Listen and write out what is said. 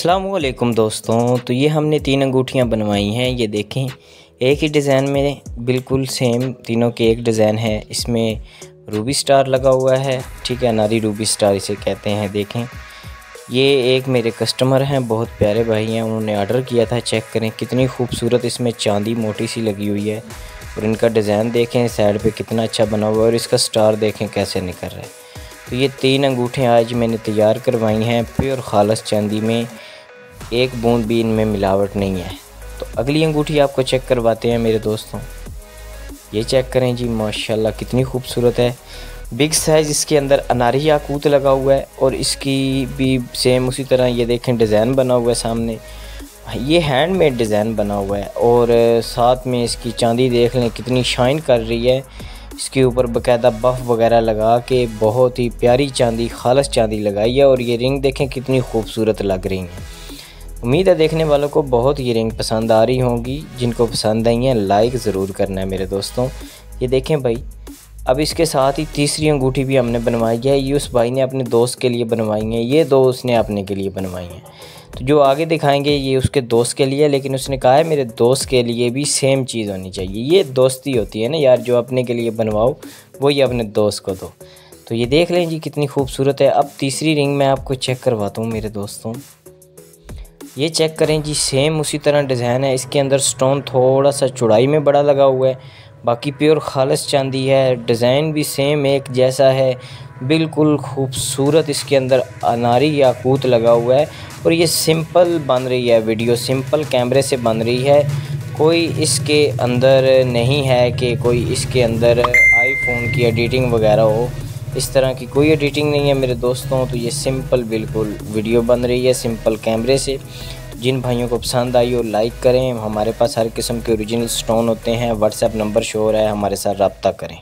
अस्सलाम वालेकुम दोस्तों। तो ये हमने 3 अंगूठियाँ बनवाई हैं। ये देखें, एक ही डिज़ाइन में बिल्कुल सेम तीनों के एक डिज़ाइन है। इसमें रूबी स्टार लगा हुआ है, ठीक है, अनारी रूबी स्टार इसे कहते हैं। देखें, ये एक मेरे कस्टमर हैं, बहुत प्यारे भाई हैं, उन्होंने ऑर्डर किया था। चेक करें कितनी खूबसूरत इसमें चांदी मोटी सी लगी हुई है और इनका डिज़ाइन देखें साइड पे कितना अच्छा बना हुआ है और इसका स्टार देखें कैसे निकल रहा है। तो ये 3 अंगूठियाँ आज मैंने तैयार करवाई हैं प्योर खालस चांदी में, एक बूंद भी इनमें मिलावट नहीं है। तो अगली अंगूठी आपको चेक करवाते हैं मेरे दोस्तों। ये चेक करें जी, माशाल्लाह कितनी खूबसूरत है। बिग साइज़ इसके अंदर अनारी याकूत लगा हुआ है और इसकी भी सेम उसी तरह ये देखें डिज़ाइन बना हुआ है सामने। ये हैंडमेड डिज़ाइन बना हुआ है और साथ में इसकी चांदी देख लें कितनी शाइन कर रही है। इसके ऊपर बाकायदा बफ़ वगैरह लगा के बहुत ही प्यारी चांदी, खालस चांदी लगाई है और ये रिंग देखें कितनी खूबसूरत लग रही है। उम्मीद है देखने वालों को बहुत ये रिंग पसंद आ रही होंगी। जिनको पसंद आई हैं लाइक ज़रूर करना है मेरे दोस्तों। ये देखें भाई, अब इसके साथ ही तीसरी अंगूठी भी हमने बनवाई है। ये उस भाई ने अपने दोस्त के लिए बनवाई हैं, ये 2 उसने अपने के लिए बनवाई हैं। तो जो आगे दिखाएंगे ये उसके दोस्त के लिए, लेकिन उसने कहा है मेरे दोस्त के लिए भी सेम चीज़ होनी चाहिए। ये दोस्ती होती है ना यार, जो अपने के लिए बनवाओ वही अपने दोस्त को दो। तो ये देख लें जी कितनी खूबसूरत है। अब तीसरी रिंग मैं आपको चेक करवाता हूँ मेरे दोस्तों। ये चेक करें जी, सेम उसी तरह डिज़ाइन है। इसके अंदर स्टोन थोड़ा सा चौड़ाई में बड़ा लगा हुआ है, बाकी प्योर खालस चांदी है। डिज़ाइन भी सेम एक जैसा है, बिल्कुल खूबसूरत। इसके अंदर अनारी याकूत लगा हुआ है और ये सिंपल बन रही है वीडियो, सिंपल कैमरे से बन रही है। कोई इसके अंदर नहीं है कि कोई इसके अंदर आईफोन की एडिटिंग वगैरह हो, इस तरह की कोई एडिटिंग नहीं है मेरे दोस्तों। तो ये सिंपल बिल्कुल वीडियो बन रही है सिंपल कैमरे से। जिन भाइयों को पसंद आई हो लाइक करें। हमारे पास हर किस्म के ओरिजिनल स्टोन होते हैं। व्हाट्सएप नंबर शो हो रहा है, हमारे साथ रब्ता करें।